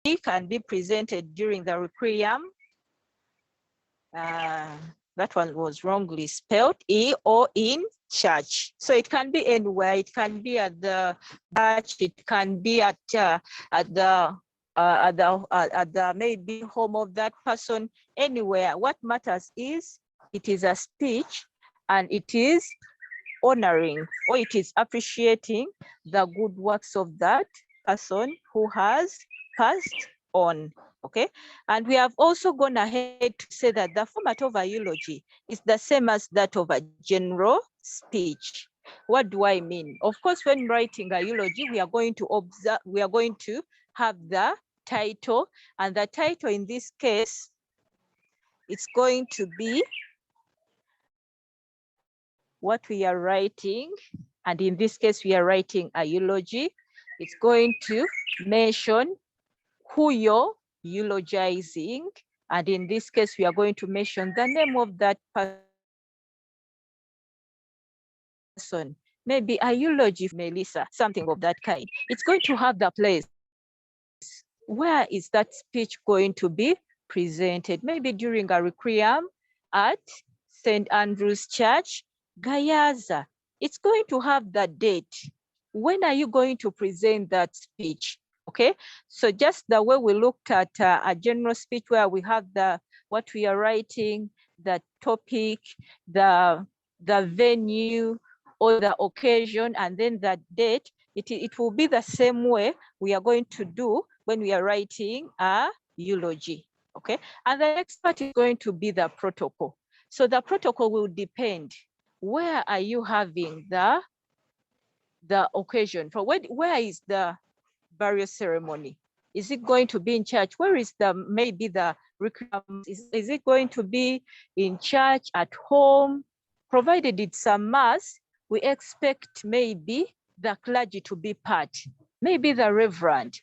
can be presented during the requiem. That one was wrongly spelled, E, or in church. So it can be anywhere. It can be at the church. It can be at the maybe home of that person. Anywhere. What matters is it is a speech, and it is honoring, or it is appreciating the good works of that person who has passed on. Okay, and we have also gone ahead to say that the format of a eulogy is the same as that of a general speech. What do I mean? Of course, when writing a eulogy, we are going to have the title, and the title in this case, it's going to be what we are writing, and in this case, we are writing a eulogy. It's going to mention who you're eulogizing, and in this case, we are going to mention the name of that person. Maybe a eulogy for Melissa, something of that kind. It's going to have the place. Where is that speech going to be presented? Maybe during a requiem at St. Andrew's Church, Gayaza. It's going to have the date. When are you going to present that speech? Okay, so just the way we looked at a general speech where we have what we are writing, the topic, the venue or the occasion, and then the date, it will be the same way we are going to do when we are writing a eulogy. Okay, and the next part is going to be the protocol. So the protocol will depend. Where are you having the occasion? For where is the burial ceremony? Is it going to be in church? Where is maybe the requirement? Is it going to be in church, at home? Provided it's a mass, we expect maybe the clergy to be part. Maybe the reverend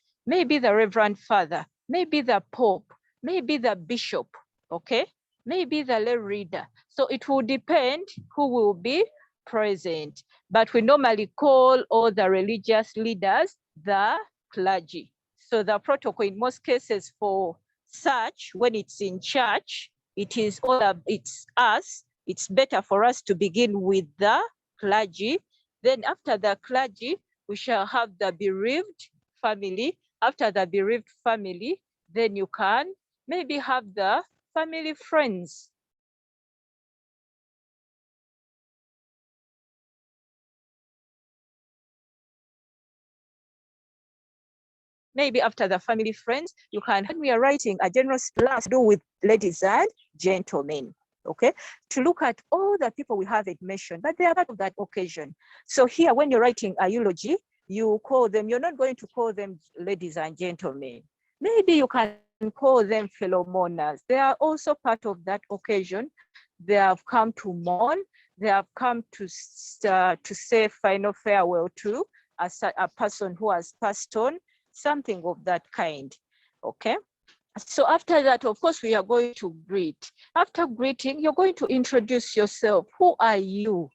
father, maybe the pope, maybe the bishop, okay? Maybe the lay reader. So it will depend who will be present. But we normally call all the religious leaders the clergy. So the protocol in most cases for such, when it's in church, it's us. It's better for us to begin with the clergy. Then after the clergy, we shall have the bereaved family. After the bereaved family, then you can maybe have the family friends. Maybe after the family friends, you can, when we are writing a general class to do with ladies and gentlemen, okay, to look at all the people we haven't mentioned, but they are part of that occasion. So here, when you're writing a eulogy, you call them, you're not going to call them ladies and gentlemen. Maybe you can call them fellow mourners. They are also part of that occasion. They have come to mourn. They have come to say final farewell to a person who has passed on, something of that kind, okay? So after that, of course, we are going to greet. After greeting, you're going to introduce yourself. Who are you?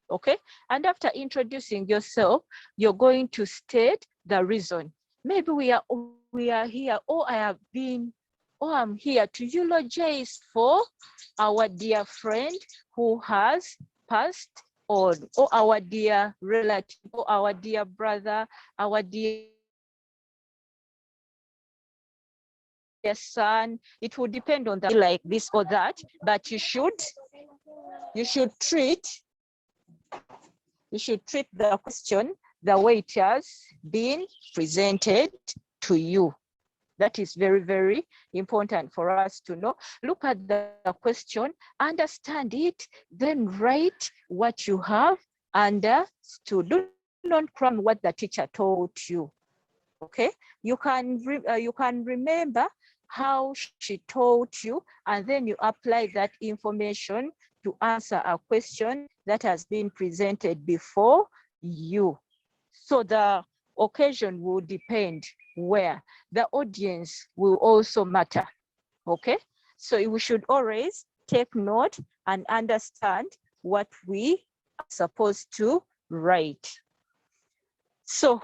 Okay? And after introducing yourself, you're going to state the reason. Maybe we are here, or I'm here to eulogize for our dear friend who has passed on, or our dear relative, or our dear brother, our dear son. It will depend on the like this or that, but you should treat the question the way it has been presented to you. That is very, very important for us to know. Look at the question, understand it, then write what you have understood. Do not cram what the teacher told you. Okay, you can remember how she told you, and then you apply that information to answer a question that has been presented before you. So the occasion will depend where. The audience will also matter, okay? So we should always take note and understand what we are supposed to write. So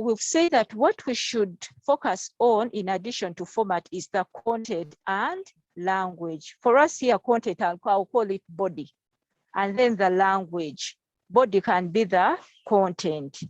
we've said that what we should focus on in addition to format is the content and language. For us here, content, I'll call it body. And then the language. Body can be the content.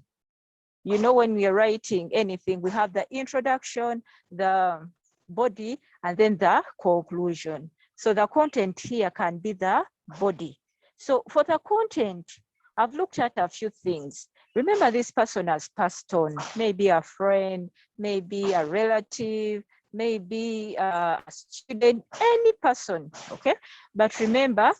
You know, when we are writing anything, we have the introduction, the body, and then the conclusion. So the content here can be the body. So for the content, I've looked at a few things. Remember, this person has passed on, maybe a friend, maybe a relative, maybe a student, any person, okay? But remember,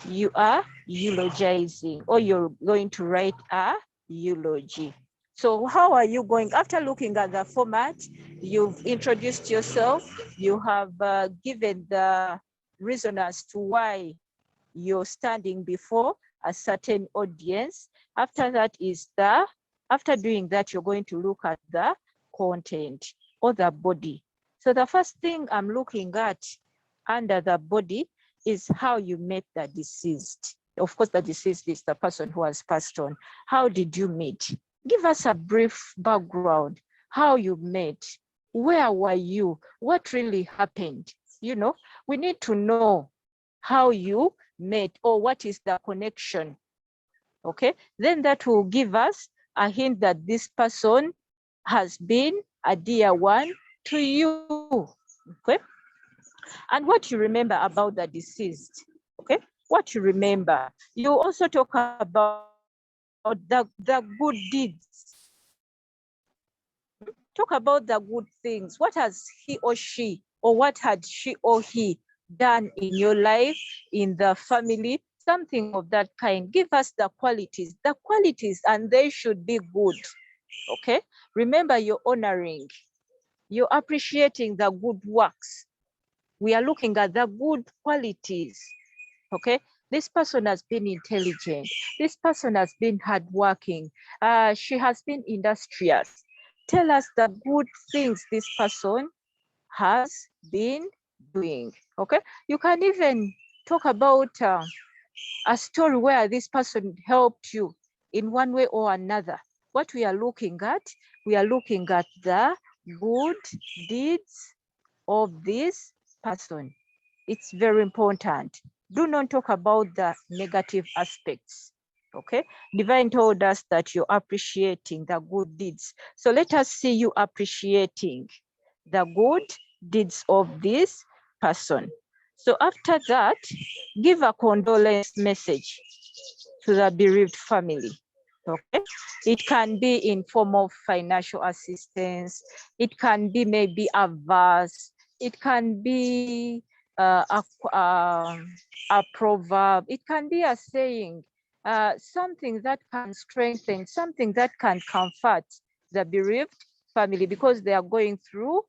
you are eulogizing, or you're going to write a eulogy. So how are you going? After looking at the format, you've introduced yourself, you have given the reason as to why you're standing before a certain audience. After that is after doing that, you're going to look at the content or the body. So the first thing I'm looking at under the body is how you met the deceased. Of course, the deceased is the person who has passed on. How did you meet? Give us a brief background, how you met, where were you, what really happened? You know, we need to know how you met or what is the connection, okay? Then that will give us a hint that this person has been a dear one to you, okay? And what you remember about the deceased, okay? What you remember. You also talk about the good deeds. Talk about the good things. What has he or she, or what had she or he done in your life, in the family, something of that kind. Give us the qualities, and they should be good, okay? Remember, you're honoring, you're appreciating the good works. We are looking at the good qualities, okay? This person has been intelligent. This person has been hardworking. She has been industrious. Tell us the good things this person has been doing, okay? You can even talk about a story where this person helped you in one way or another. What we are looking at the good deeds of this person. It's very important. Do not talk about the negative aspects, okay? Divine told us that you're appreciating the good deeds. So let us see you appreciating the good deeds of this person. So after that, give a condolence message to the bereaved family, okay? It can be in form of financial assistance. It can be maybe a verse. It can be a proverb. It can be a saying, something that can strengthen, something that can comfort the bereaved family because they are going through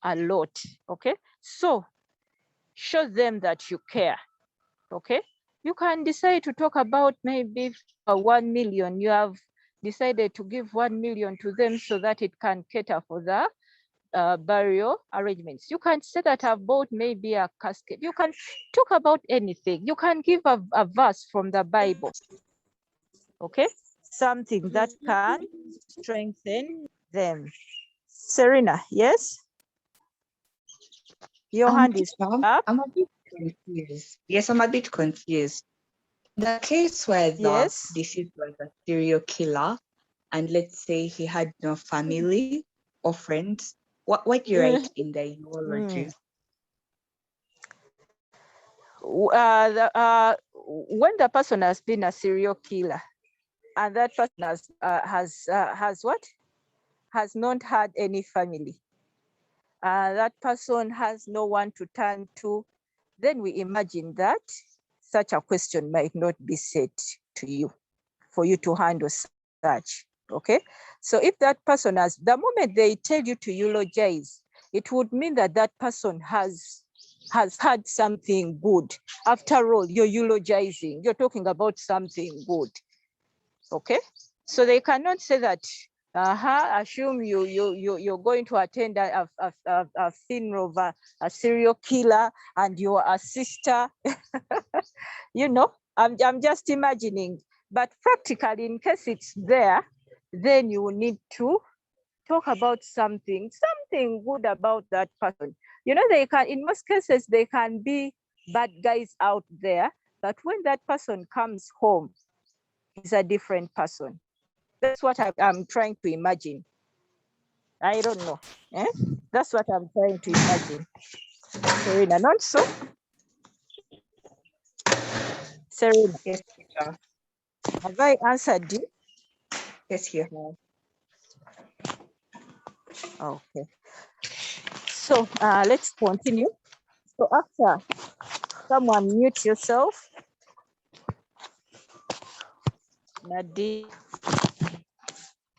a lot, okay? So show them that you care, okay? You can decide to talk about maybe 1 million. You have decided to give 1 million to them so that it can cater for the burial arrangements. You can say that I've bought maybe a casket. You can talk about anything. You can give a verse from the Bible, okay? Something that can strengthen them. Serena, yes? Your hand is up. I'm a bit confused. Yes, I'm a bit confused. The case where the deceased was a serial killer, and let's say he had no family or friends, what do you write in the eulogy? When the person has been a serial killer, and that person has not had any family, that person has no one to turn to, then we imagine that such a question might not be set to you for you to handle such, okay? So if that person has, the moment they tell you to eulogize, it would mean that that person has had something good. After all, you're eulogizing, you're talking about something good, okay? So they cannot say that, assume you're going to attend a funeral of a serial killer and you're a sister. You know, I'm just imagining, but practically in case it's there, then you will need to talk about something good about that person. You know, they can, in most cases, they can be bad guys out there, but when that person comes home, he's a different person. That's what I'm trying to imagine. I don't know. Eh? That's what I'm trying to imagine. Serena, not so? Serena. Yes, teacher. Have I answered you? Yes, you have. Okay. So let's continue. So after, someone mute yourself. Nadine.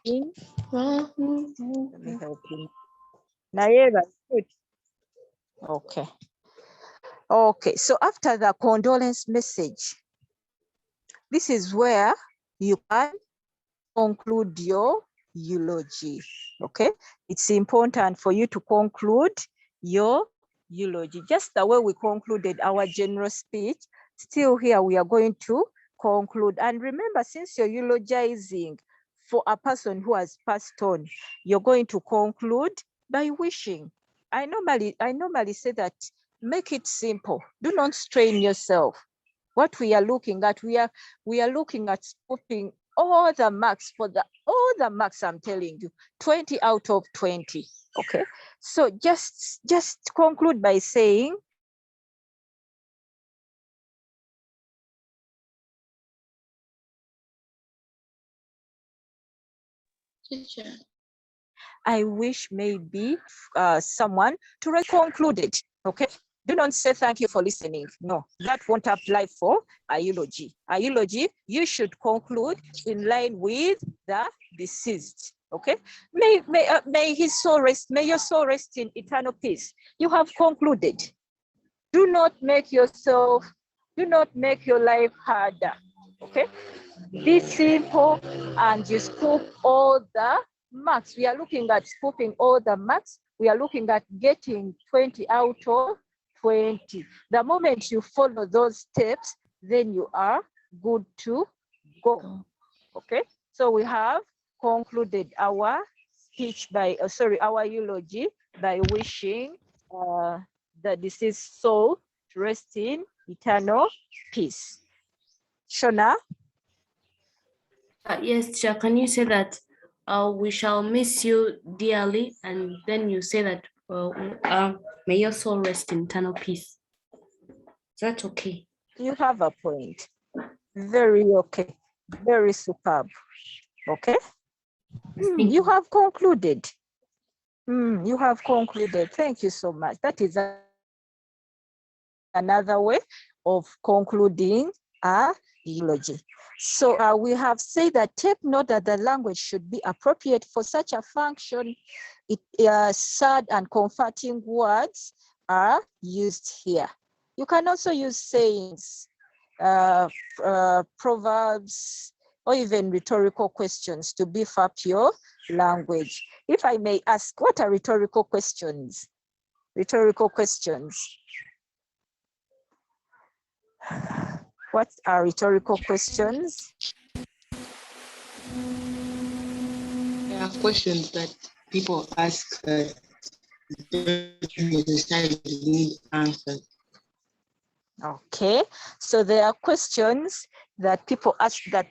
Let me help you. Nayera, good. Okay. Okay, so after the condolence message, this is where you can conclude your eulogy, okay? It's important for you to conclude your eulogy. Just the way we concluded our general speech, still here we are going to conclude. And remember, since you're eulogizing for a person who has passed on, you're going to conclude by wishing. I normally say that make it simple. Do not strain yourself. What we are looking at, we are looking at scooping all the marks all the marks, I'm telling you, 20 out of 20. Okay. So just conclude by saying, Teacher. I wish maybe someone to conclude it. Okay. Do not say thank you for listening. No, that won't apply for a eulogy. A eulogy, you should conclude in line with the deceased. Okay. May his soul rest, may your soul rest in eternal peace. You have concluded. Do not make your life harder. Okay. Be simple and you scoop all the marks. We are looking at scooping all the marks. We are looking at getting 20 out of 20. The moment you follow those steps, then you are good to go. Okay, so we have concluded our speech our eulogy by wishing the deceased soul to rest in eternal peace. Shona? Yes, teacher, can you say that we shall miss you dearly, and then you say that may your soul rest in eternal peace. Is that okay? You have a point. Very okay. Very superb. Okay. You have concluded. You have concluded. Thank you so much. That is another way of concluding a eulogy. So we have said that take note that the language should be appropriate for such a function. Sad and comforting words are used here. You can also use sayings, proverbs, or even rhetorical questions to beef up your language. If I may ask, what are rhetorical questions? Rhetorical questions. What are rhetorical questions? There are questions that people ask that don't necessarily need answers. Okay, so there are questions that people ask that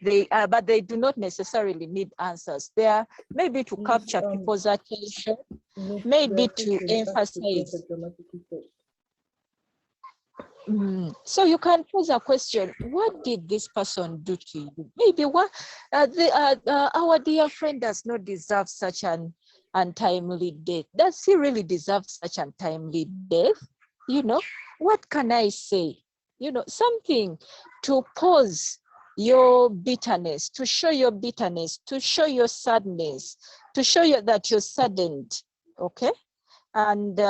but they do not necessarily need answers. They are maybe to capture people's attention, maybe to emphasize. So you can pose a question: what did this person do to you? Maybe our dear friend does not deserve such an untimely death. Does he really deserve such untimely death? You know, what can I say? You know, something to pause your bitterness, to show your bitterness, to show your sadness, to show you that you're saddened. Okay, and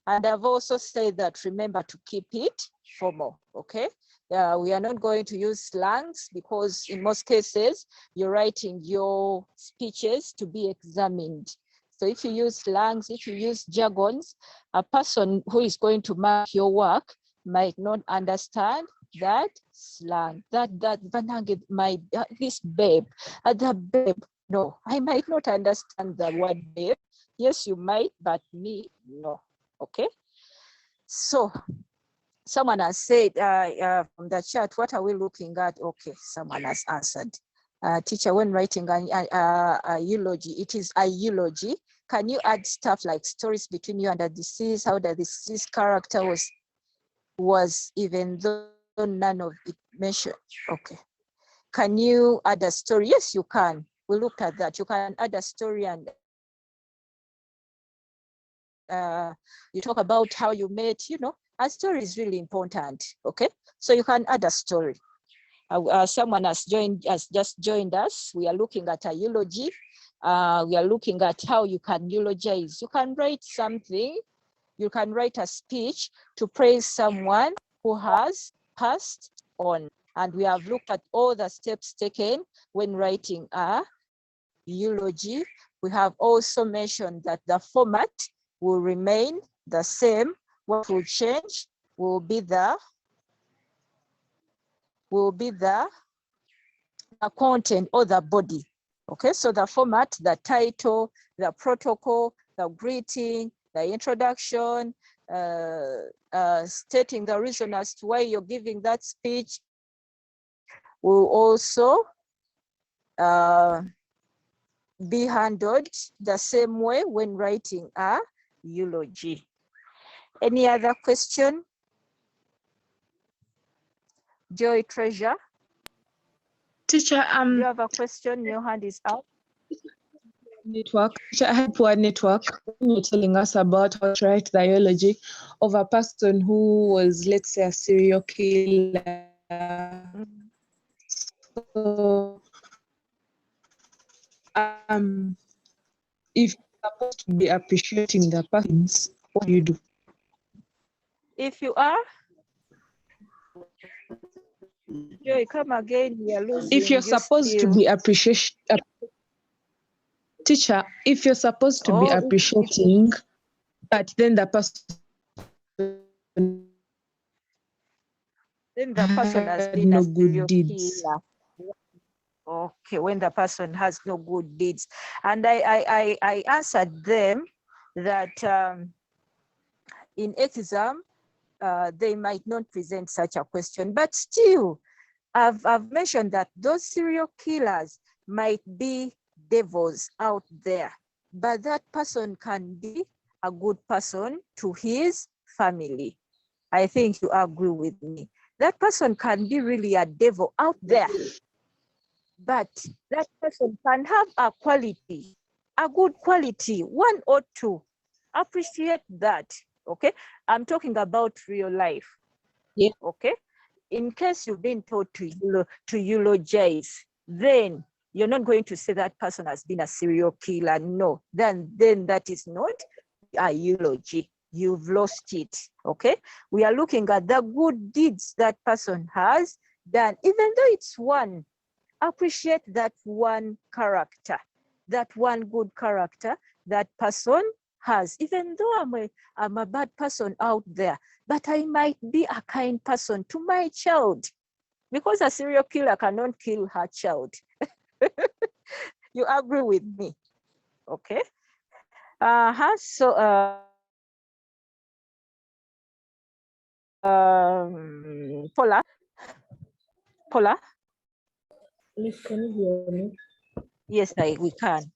I've also said that remember to keep it formal. Okay, we are not going to use slangs because in most cases you're writing your speeches to be examined. So if you use slangs, if you use jargons, a person who is going to mark your work might not understand that slang. This babe, the babe, No, I might not understand the word babe. Yes, you might, but me, no. Okay. So someone has said from the chat, what are we looking at? Okay, someone has answered. Teacher, when writing a eulogy, it is a eulogy. Can you add stuff like stories between you and the deceased, how the deceased character was even though none of it mentioned? Okay. Can you add a story? Yes, you can. We looked at that. You can add a story and you talk about how you met, you know, a story is really important, okay? So you can add a story. Someone has just joined us. We are looking at a eulogy. We are looking at how you can eulogize. You can write something. You can write a speech to praise someone who has passed on. And we have looked at all the steps taken when writing a eulogy. We have also mentioned that the format will remain the same. What will change will be the content or the body. Okay, so the format, the title, the protocol, the greeting, the introduction, stating the reason as to why you're giving that speech will also be handled the same way when writing a eulogy. Any other question? Joy Treasure. Teacher, do you have a question? Your hand is up. Network. Teacher, I had poor network. When you're telling us about how to write the eulogy of a person who was, let's say, a serial killer. So, if you're supposed to be appreciating the persons, what do you do? If you are, Joy, come again. We are losing. If you're supposed to be teacher, if you're supposed to be appreciating, but then the person has been no a good deeds. killer. Okay, when the person has no good deeds. And I answered them that in exam, they might not present such a question, but still, I've mentioned that those serial killers might be devils out there, but that person can be a good person to his family. I think you agree with me. That person can be really a devil out there, but that person can have a quality, a good quality, one or two. Appreciate that, okay? I'm talking about real life, yeah. Okay? In case you've been taught to eulogize, then you're not going to say that person has been a serial killer. No, then that is not a eulogy. You've lost it, okay? We are looking at the good deeds that person has done, even though it's one. Appreciate that one character, that one good character that person has. Even though I'm a bad person out there, but I might be a kind person to my child, because a serial killer cannot kill her child. You agree with me? Okay. So Paula. Miss, can you hear me? Yes, we can.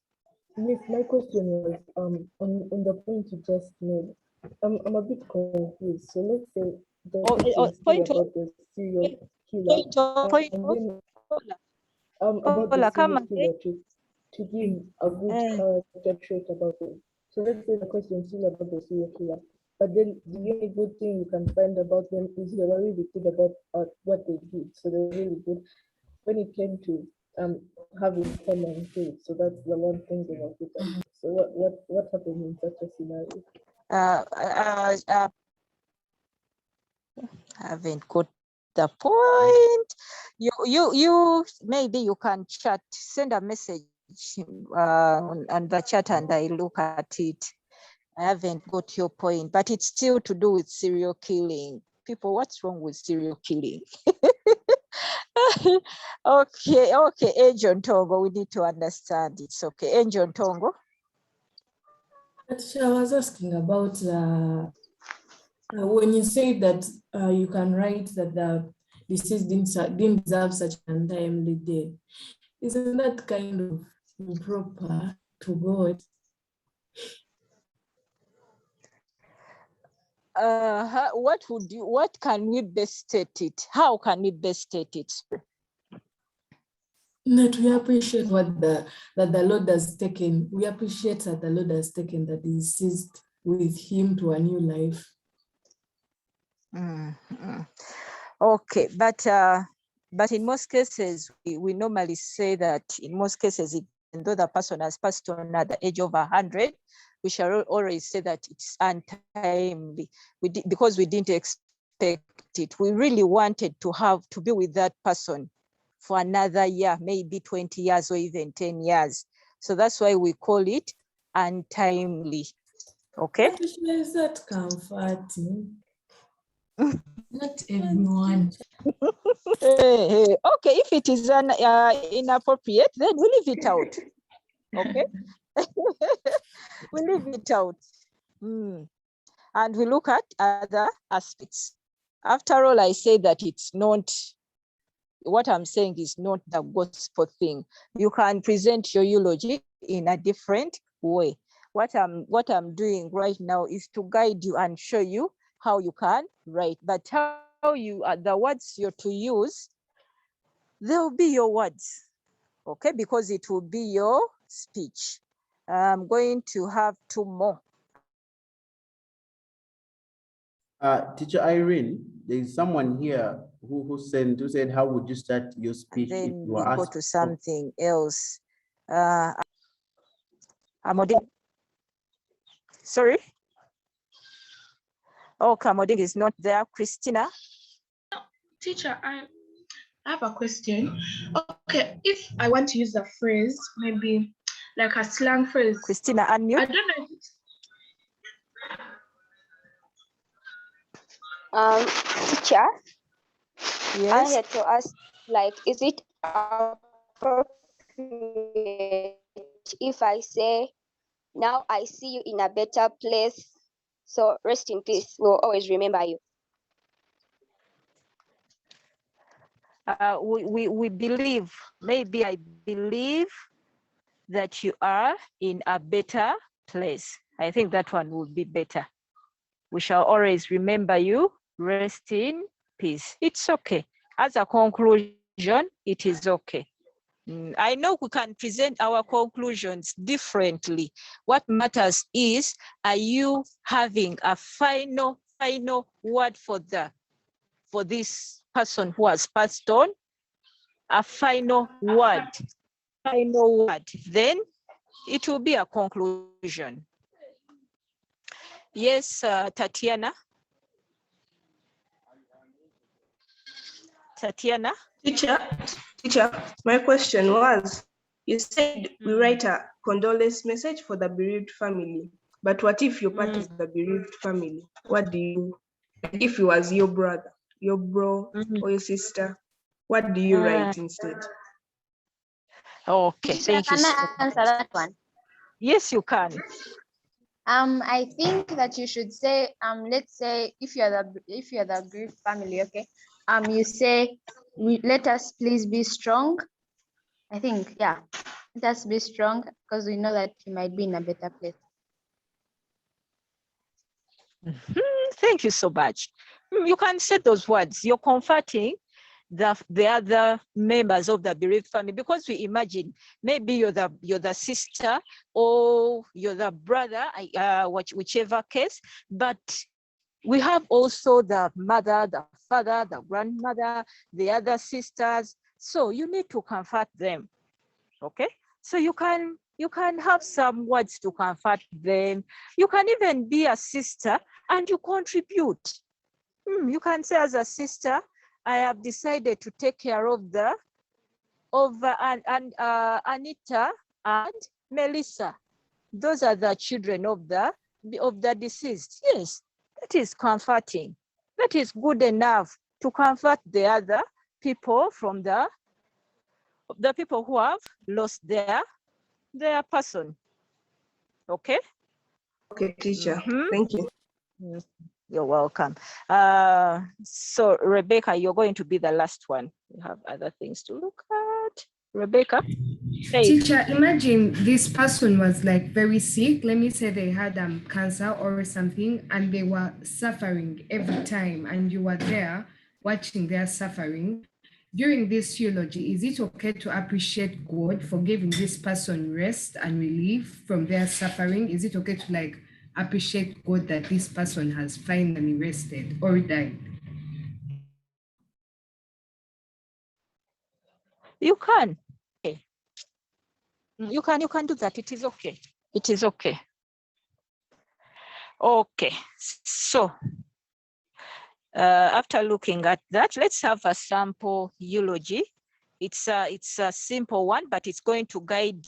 Miss, my question was on the point you just made. I'm a bit confused. So let's say the question about the serial killer, about the serial killer to give a good character trait about it. So let's say the question is still about the serial killer, but then the only good thing you can find about them is they were really good about what they did. So they're really good when it came to having common things. So that's the one thing they were good at. So what happened in such a scenario? Haven't got the point. You maybe you can chat, send a message on the chat and I look at it. I haven't got your point, but it's still to do with serial killing. People, what's wrong with serial killing? Okay, Angel Ntongo, we need to understand. It's okay. Angel Ntongo. Actually, I was asking about when you say that you can write that the deceased didn't deserve such an untimely death. Isn't that kind of improper to God? What can we best state it? How can we best state it? That we appreciate that the Lord has taken. We appreciate that the Lord has taken the deceased with him to a new life. Okay, but in most cases, we normally say that in most cases, even though the person has passed on at the age of 100, we shall always say that it's untimely. Because we didn't expect it. We really wanted to be with that person for another year, maybe 20 years or even 10 years. So that's why we call it untimely. Okay. But is that comforting? Not everyone. Okay, if it is inappropriate, then we leave it out. Okay. We leave it out. And we look at other aspects. After all, I say that it's not, what I'm saying is not the gospel thing. You can present your eulogy in a different way. What I'm doing right now is to guide you and show you how you can write, but how the words you're to use, they'll be your words, okay, because it will be your speech. I'm going to have two more. Teacher Irene, there is someone here who said, how would you start your speech if Then you we were go asked? to something else. Sorry. Oh, Kamoding is not there. Christina. Teacher, I have a question. Okay, if I want to use a phrase, maybe like a slang phrase. Christina, unmute. I don't know if it's... Teacher, Yes. I had to ask, like, is it appropriate if I say, now I see you in a better place, so rest in peace, we'll always remember you? We believe, maybe I believe that you are in a better place. I think that one would be better. We shall always remember you. Rest in peace. It's okay. As a conclusion, it is okay. I know we can present our conclusions differently. What matters is, are you having a final word for this person who has passed on? A final word. Then it will be a conclusion. Yes, Tatiana. Tatiana. Teacher, my question was, you said we write a condolence message for the bereaved family, but what if you're part of the bereaved family? What do you, like if you was your brother, your bro, or your sister, what do you write instead? Okay, thank you. Can I answer that one? Yes, you can. I think that you should say, let's say if you're the bereaved family, okay, you say, let us please be strong. I think, yeah, let us be strong because we know that you might be in a better place. Thank you so much. You can say those words. You're comforting the other members of the bereaved family, because we imagine maybe you're the sister or you're the brother, whichever case, but we have also the mother, the father, the grandmother, the other sisters. So you need to comfort them. Okay? So you can have some words to comfort them. You can even be a sister and you contribute. You can say, as a sister, I have decided to take care of Anita and Melissa. Those are the children of the deceased. Yes, that is comforting. That is good enough to comfort the other people from the people who have lost their person. Okay. Okay, teacher. Thank you. You're welcome. So Rebecca, you're going to be the last one. You have other things to look at. Rebecca. Teacher, imagine this person was like very sick. Let me say they had cancer or something, and they were suffering every time, and you were there watching their suffering. During this eulogy, is it okay to appreciate God for giving this person rest and relief from their suffering? Is it okay to like appreciate God that this person has finally rested or died? You can. Okay. You can do that. It is okay. It is okay. Okay. So after looking at that, let's have a sample eulogy. It's a simple one, but it's going to guide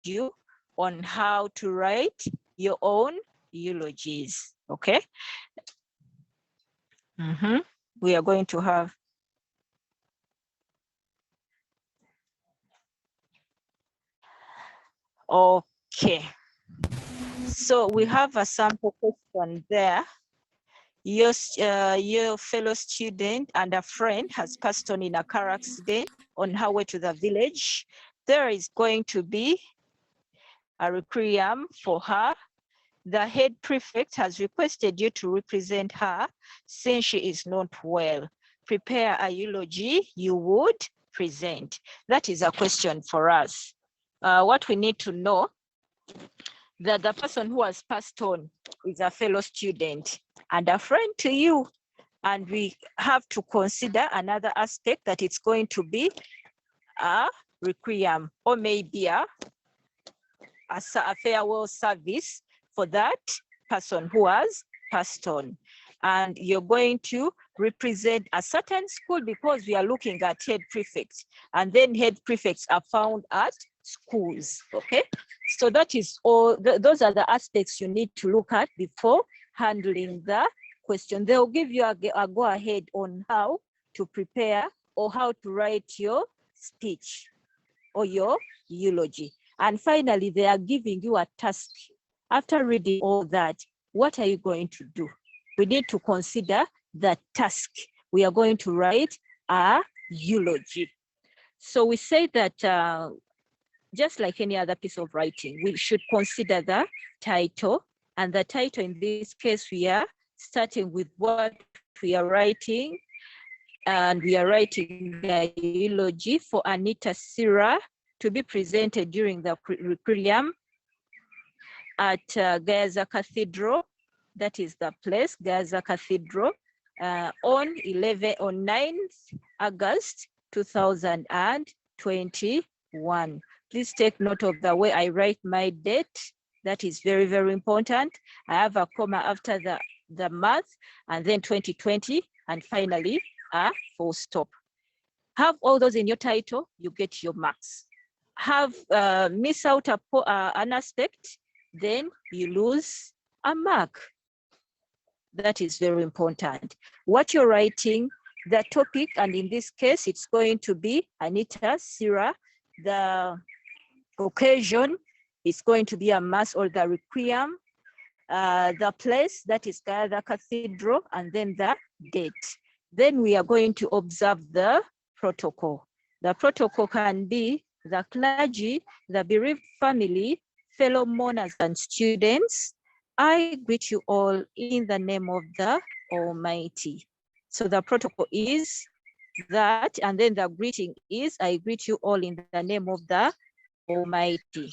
you on how to write your own eulogies. Okay. We are going to have okay. So we have a sample question there. Your fellow student and a friend has passed on in a car accident on her way to the village. There is going to be a requiem for her. The head prefect has requested you to represent her since she is not well. Prepare a eulogy you would present. That is a question for us. What we need to know that the person who has passed on is a fellow student and a friend to you. And we have to consider another aspect, that it's going to be a requiem or maybe a farewell service for that person who has passed on. And you're going to represent a certain school because we are looking at head prefects, and then head prefects are found at schools. Okay, so that is all. Those are the aspects you need to look at before handling the question. They'll give you a go ahead on how to prepare or how to write your speech or your eulogy. And finally, they are giving you a task. After reading all that, what are you going to do? We need to consider the task. We are going to write a eulogy. So we say that just like any other piece of writing, we should consider the title. And the title in this case, we are starting with what we are writing. And we are writing the eulogy for Anita Sira to be presented during the requiem at Gaza Cathedral. That is the place, Gaza Cathedral, on 9th August 2021. Please take note of the way I write my date. That is very, very important. I have a comma after the month, and then 2020, and finally a full stop. Have all those in your title, you get your marks. Have miss out an aspect, then you lose a mark. That is very important. What you're writing, the topic, and in this case, it's going to be Anita Sira. The occasion is going to be a mass or the requiem. The place, that is the cathedral, and then the date. Then we are going to observe the protocol. The protocol can be the clergy, the bereaved family, fellow mourners and students. I greet you all in the name of the Almighty. So the protocol is that, and then the greeting is, I greet you all in the name of the Almighty.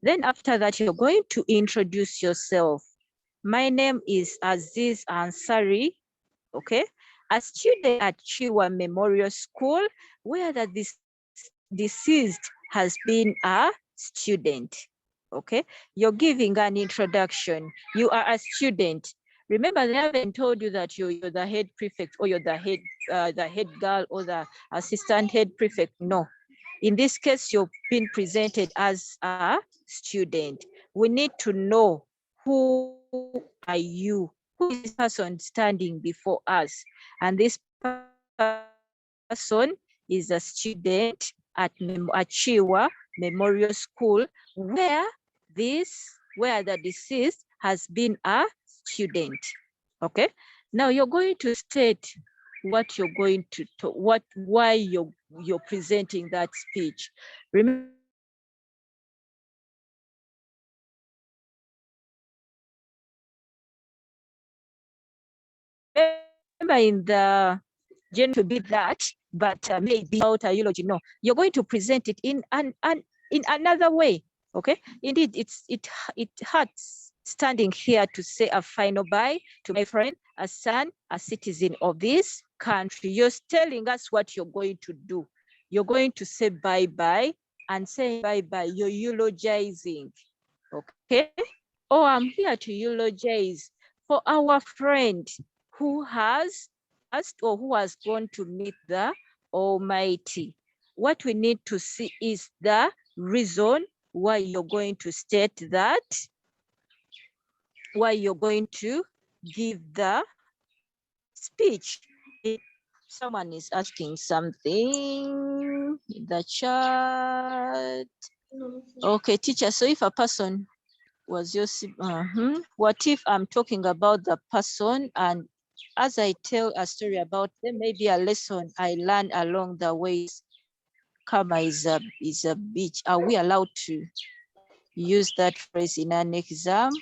Then after that, you're going to introduce yourself. My name is Aziz Ansari, okay? A student at Chiwa Memorial School, where the deceased has been a student, okay? You're giving an introduction. You are a student. Remember, they haven't told you that you're the head prefect or you're the head girl or the assistant head prefect. No. In this case, you've been presented as a student. We need to know who are you? Who is this person standing before us? And this person person is a student at Chiwa Memorial School, where the deceased has been a student. Okay. Now you're going to state what you're going to talk, why you're presenting that speech. Remember, in the general to be that, but maybe about a eulogy. No, you're going to present it in another way. Okay. Indeed, it hurts standing here to say a final bye to my friend, a son, a citizen of this country. You're telling us what you're going to do. You're going to say bye-bye, and saying bye-bye, you're eulogizing. Okay. Oh, I'm here to eulogize for our friend who has asked or who has gone to meet the Almighty. What we need to see is the reason why you're going to state that, why you're going to give the speech. Someone is asking something in the chat. Okay, teacher, so if a person was your, what if I'm talking about the person, and as I tell a story about them, maybe a lesson I learned along the way, Kama is a beach. Are we allowed to use that phrase in an exam?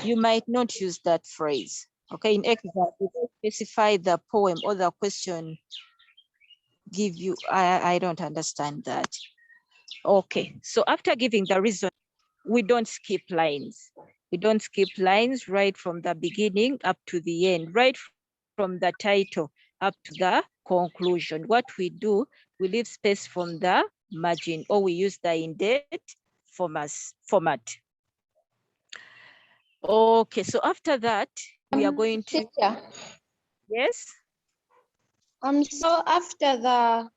You might not use that phrase. Okay, in exam, you don't specify the poem or the question give you, I don't understand that. Okay, so after giving the reason, we don't skip lines. We don't skip lines right from the beginning up to the end, right from the title up to the conclusion. What we do, we leave space from the margin, or we use the indent format. Okay, so after that, we are going to... Teacher. Yes? So after the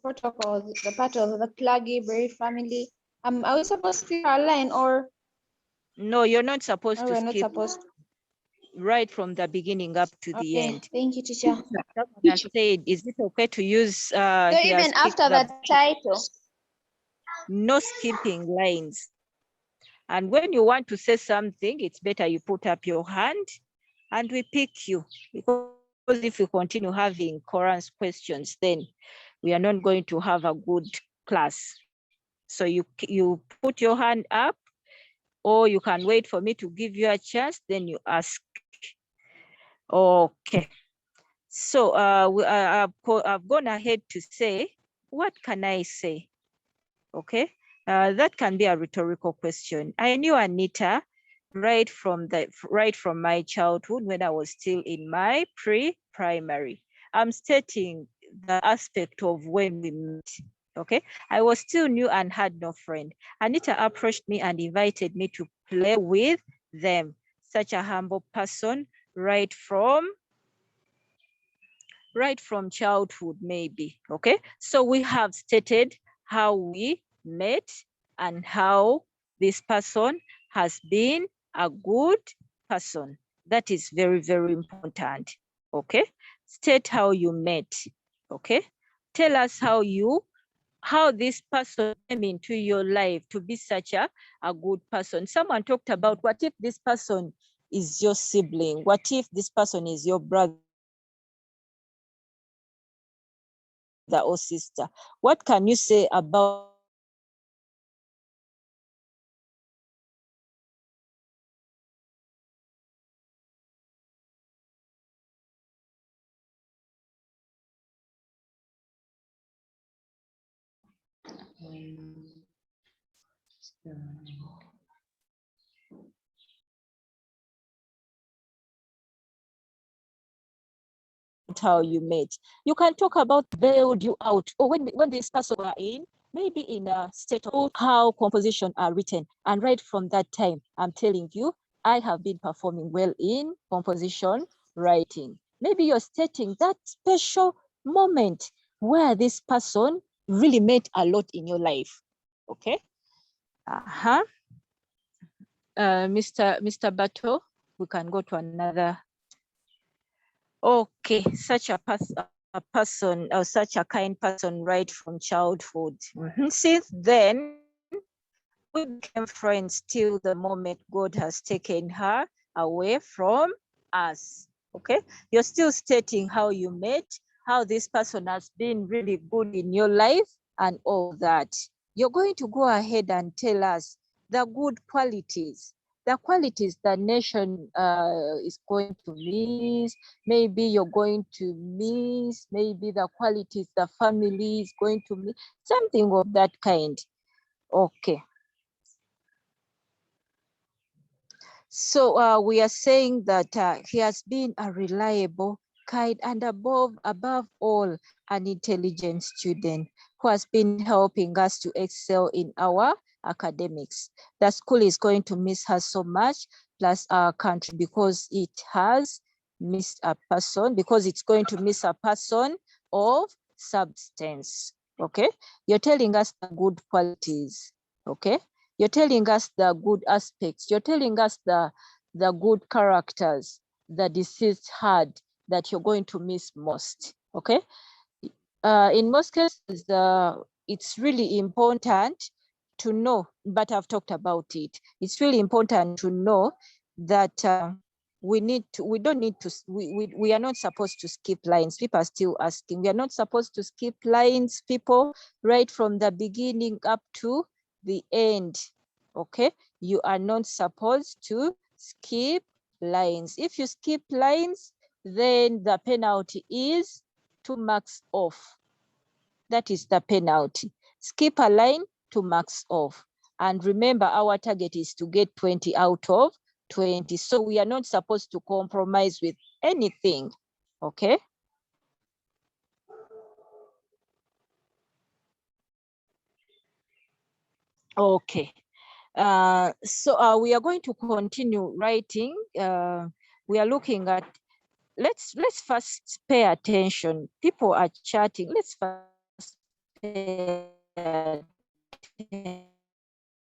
protocol, the part of the Plagi Berry family, are we supposed to skip our line, or? No, you're not supposed to we're skip. not supposed to. Right from the beginning up to the end. Thank you, teacher. Someone has said, is it okay to use So even after the title? No skipping lines. And when you want to say something, it's better you put up your hand and we pick you. Because if you continue having chorus questions, then we are not going to have a good class. So you put your hand up, or you can wait for me to give you a chance, then you ask. Okay. So I've gone ahead to say, what can I say? Okay. That can be a rhetorical question. I knew Anita right from my childhood, when I was still in my pre-primary. I'm stating the aspect of when we met. Okay. I was still new and had no friend. Anita approached me and invited me to play with them. Such a humble person, right from childhood, maybe. Okay, so we have stated how we met and how this person has been a good person. That is very, very important. Okay, state how you met. Okay, tell us how this person came into your life to be such a good person. Someone talked about, what if this person is your sibling? What if this person is your brother or sister? What can you say about how you met? You can talk about bailed you out, or when this person are in, maybe in a state of how composition are written. And right from that time, I'm telling you, I have been performing well in composition writing. Maybe you're stating that special moment where this person really meant a lot in your life. Okay. Mr. Bato, we can go to another. Okay, such a person or such a kind person right from childhood. Since then, we became friends till the moment God has taken her away from us. Okay, you're still stating how you met, how this person has been really good in your life and all that. You're going to go ahead and tell us the good qualities, the qualities the nation is going to miss. Maybe you're going to miss, maybe the qualities the family is going to miss, something of that kind. Okay. So we are saying that he has been a reliable, kind, and above all, an intelligent student who has been helping us to excel in our academics. The school is going to miss her so much, plus our country, because it has missed a person, because it's going to miss a person of substance. Okay, you're telling us the good qualities. Okay, you're telling us the good aspects. You're telling us the good characters the deceased had that you're going to miss most. Okay. In most cases, it's really important to know, but I've talked about it. It's really important to know that we are not supposed to skip lines. People are still asking. We are not supposed to skip lines, people, right from the beginning up to the end. Okay, you are not supposed to skip lines. If you skip lines, then the penalty is 2 marks off. That is the penalty. Skip a line, 2 marks off. And remember, our target is to get 20 out of 20. So we are not supposed to compromise with anything. Okay. Okay. So we are going to continue writing. We are looking at, let's first pay attention. People are chatting. Let's first pay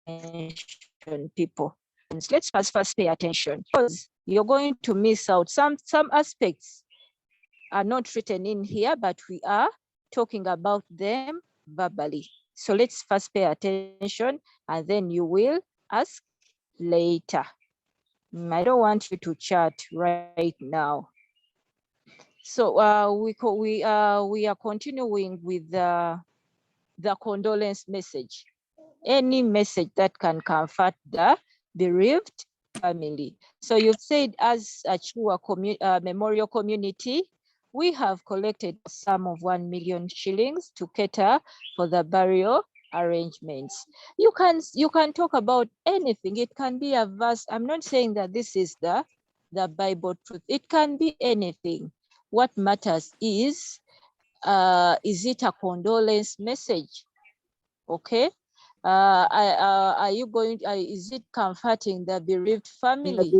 attention, people. Let's first pay attention, because you're going to miss out. Some aspects are not written in here, but we are talking about them verbally. So let's first pay attention, and then you will ask later. I don't want you to chat right now. So we are continuing with the condolence message. Any message that can comfort the bereaved family. So you've said, as a Chua memorial community, we have collected a sum of 1 million shillings to cater for the burial arrangements. You can talk about anything. It can be a verse. I'm not saying that this is the Bible truth. It can be anything. What matters is it a condolence message? Okay. Are you going? Is it comforting the bereaved family?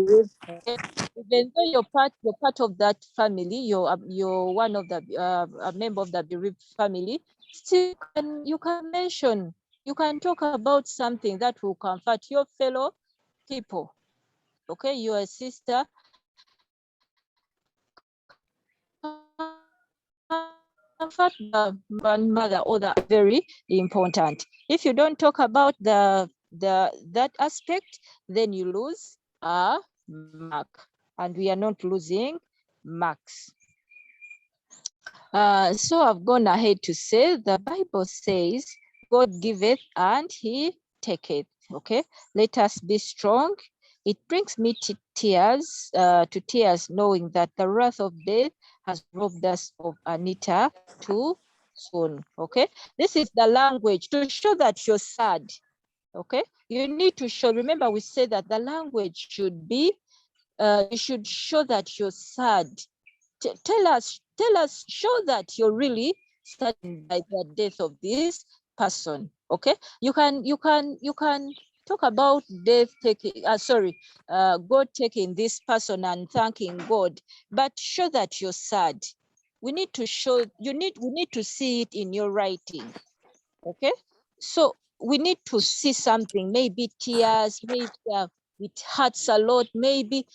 Okay. Even though you're part of that family, you're one of the a member of the bereaved family. Still, you can mention, you can talk about something that will comfort your fellow people. Okay, your sister. Comfort the grandmother or the very important. If you don't talk about that aspect, then you lose a mark, and we are not losing marks. So I've gone ahead to say the Bible says, God giveth and he taketh. Okay, let us be strong. It brings me to tears, knowing that the wrath of death has robbed us of Anita too soon. Okay, this is the language to show that you're sad. Okay, you need to show. Remember, we said that the language should be, you should show that you're sad. Tell us, show that you're really saddened by the death of this person. Okay, you can talk about death taking, God taking this person and thanking God, but show that you're sad. We need to show, we need to see it in your writing. Okay, so we need to see something, maybe tears, maybe it hurts a lot, maybe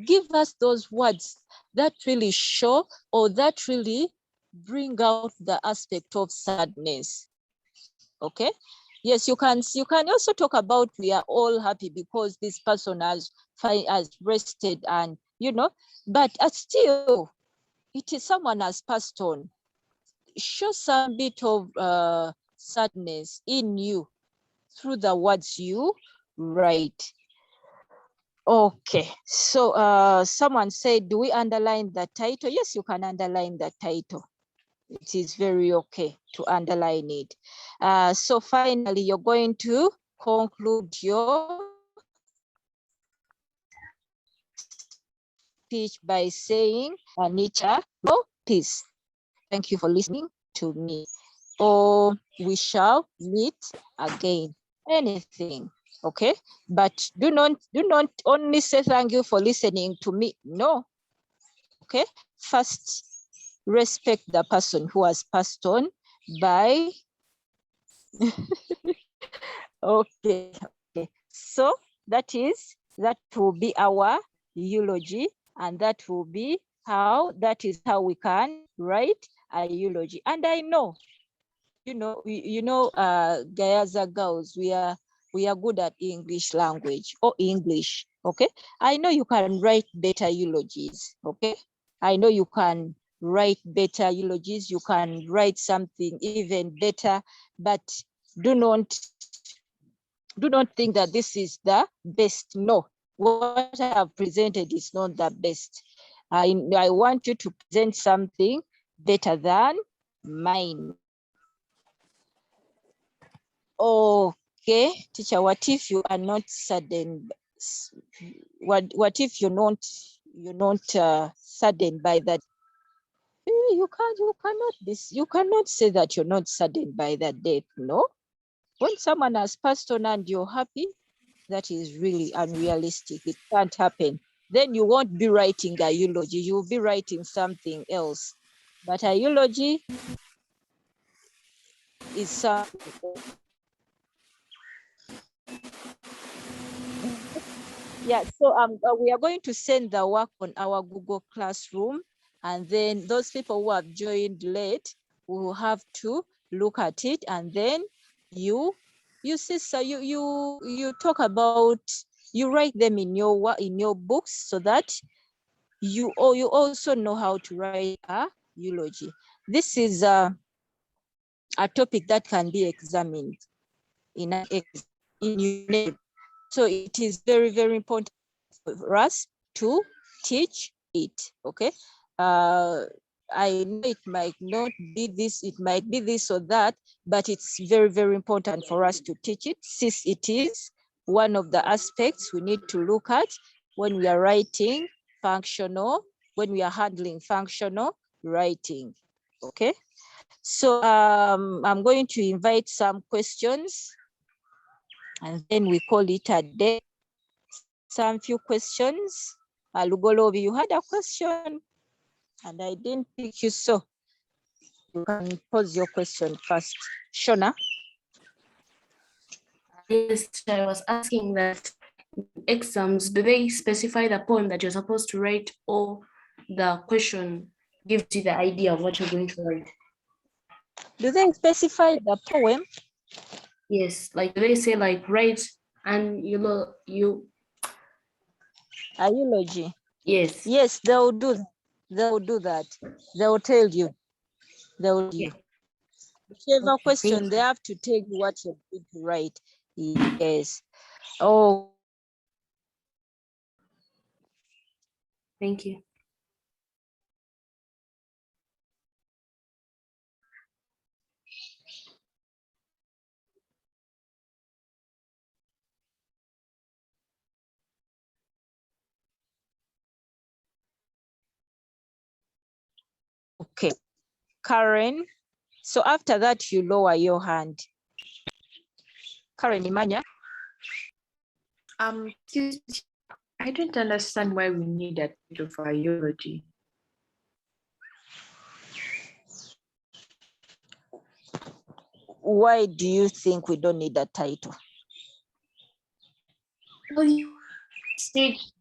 give us those words that really show or that really bring out the aspect of sadness. Okay. Yes, you can also talk about we are all happy because this person has rested, and but still it is someone has passed on. Show some bit of sadness in you through the words you write. Okay, so someone said, do we underline the title? Yes, you can underline the title. It is very okay to underline it. So finally, you're going to conclude your speech by saying, Anita, peace. Thank you for listening to me. Or we shall meet again. Anything, okay? But do not only say thank you for listening to me. No, okay? First, respect the person who has passed on by okay. So that will be our eulogy, and that is how we can write a eulogy. And I know, Gayaza girls, we are good at English language or English. Okay, I know you can write better eulogies. Okay, I know you can write better eulogies. You can write something even better, but do not think that this is the best. No, what I have presented is not the best. I want you to present something better than mine. Okay, teacher, what if you are not saddened? What if you're not saddened by that? You cannot say that you're not saddened by that death. No, when someone has passed on and you're happy, that is really unrealistic. It can't happen. Then you won't be writing a eulogy. You'll be writing something else. But a eulogy is something else. Yeah, so we are going to send the work on our Google Classroom, and then those people who have joined late will have to look at it, and then you sister, you talk about, you write them in your books so that you also know how to write a eulogy. This is a topic that can be examined in UNED. So it is very, very important for us to teach it. Okay. I know it might not be this, it might be this or that, but it's very, very important for us to teach it, since it is one of the aspects we need to look at when we are writing functional, when we are handling functional writing. Okay. So I'm going to invite some questions, and then we call it a day. Some few questions. Lugolobi, you had a question and I didn't pick you, so you can pose your question first. Shona? Yes, I was asking that exams, do they specify the poem that you're supposed to write, or the question gives you the idea of what you're going to write? Do they specify the poem? Yes, like they say like write and a eulogy. Yes. Yes, they will do that. They will do that. They will tell you. They will tell you. Whichever question, they have to tell you what you're going to write. Yes. Oh. Thank you. Okay, Karen. So after that, you lower your hand. Karen Imanya. I don't understand why we need a title for a eulogy. Why do you think we don't need a title? Well,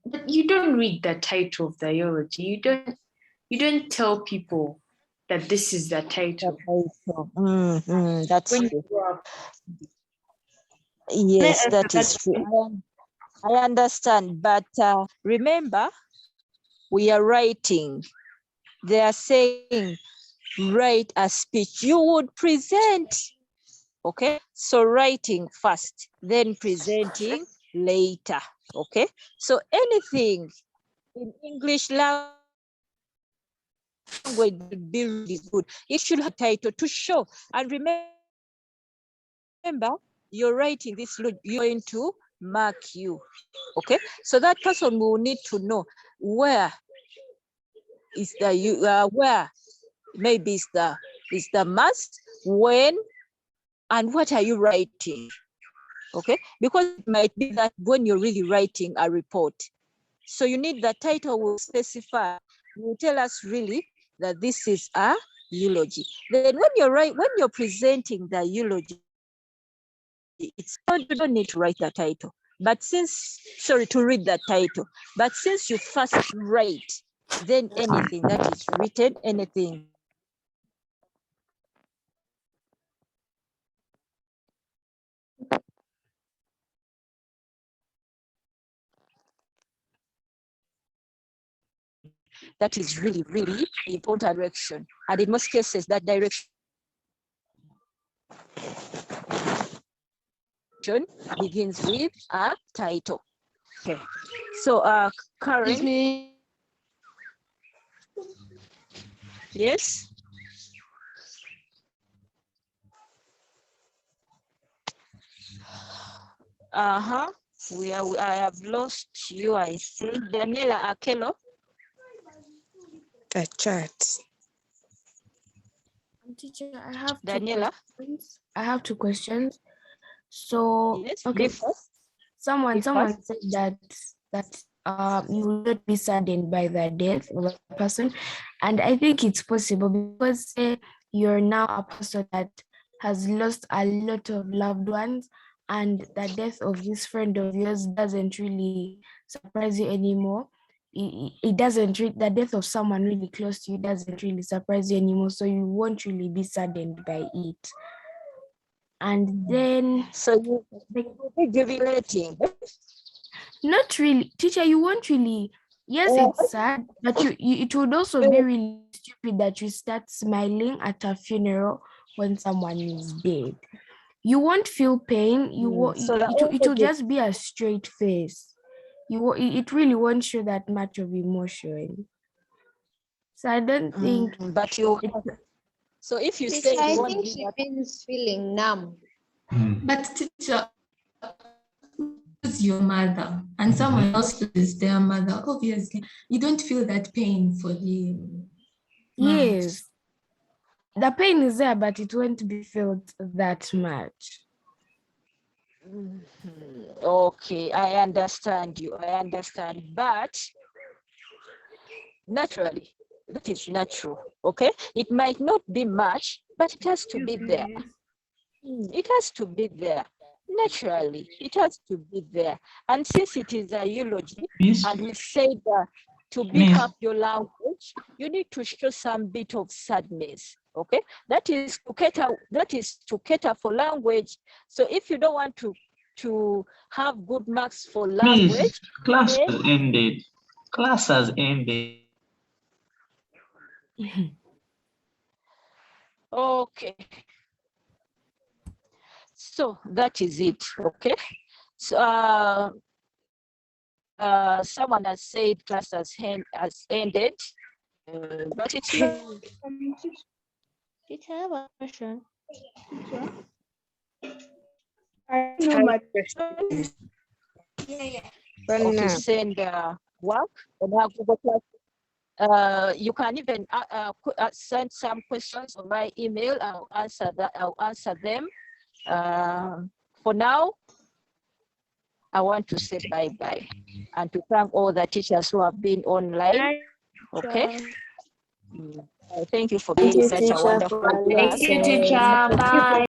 But you don't read the title of the eulogy. You don't tell people that this is the title. That's When true. you grow up. Yes, that is true. I understand, but remember, we are writing. They are saying, write a speech. You would present, okay? So writing first, then presenting later, okay? So anything in English language would be really good. It should have a title to show. And remember, you're writing this, you're going to mark you, okay? So that person will need to know where is the where maybe is the must, when, and what are you writing, okay? Because it might be that when you're really writing a report, so you need the title will specify, will tell us really that this is a eulogy. Then when you're presenting the eulogy, you don't need to write the title, but to read the title, but since you first write, then anything that is written, anything that is really, really important direction. And in most cases, that direction begins with a title. Okay. So Karen. Yes. I have lost you, I think. Daniela Akelo. The chat. Teacher, I have Daniela. I have two questions. So yes, okay, someone said that you will not be saddened by the death of a person, and I think it's possible because you're now a person that has lost a lot of loved ones, and the death of this friend of yours doesn't really surprise you anymore. It doesn't the death of someone really close to you doesn't really surprise you anymore, so you won't really be saddened by it. And then so you be jubilating. Not really, teacher, you won't really, yes, it's sad, but it would also be really stupid that you start smiling at a funeral when someone is dead. You won't feel pain. It will just be a straight face. It really won't show that much of emotion. So I don't think. But you. So if you say I you won't think be she feels feeling numb. But teacher, lose your mother and someone else loses their mother, obviously you don't feel that pain for the yes, the pain is there, but it won't be felt that much. Okay, I understand you. I understand, but naturally, that is natural. Okay, it might not be much, but it has to be there. It has to be there. Naturally, it has to be there. And since it is a eulogy, and we say that to beef up your language, you need to show some bit of sadness. Okay, that is to cater for language. So if you don't want to have good marks for language, class has ended. Class has ended. Okay. So that is it. Okay. So someone has said class has ended, but it's not. Teacher, I have a question. I know my question. To send work on our Google Class. You can even send some questions on my email. I'll answer them. For now, I want to say bye-bye and to thank all the teachers who have been online. Okay. Thank you for being such a wonderful class. Thank you, teacher. Bye.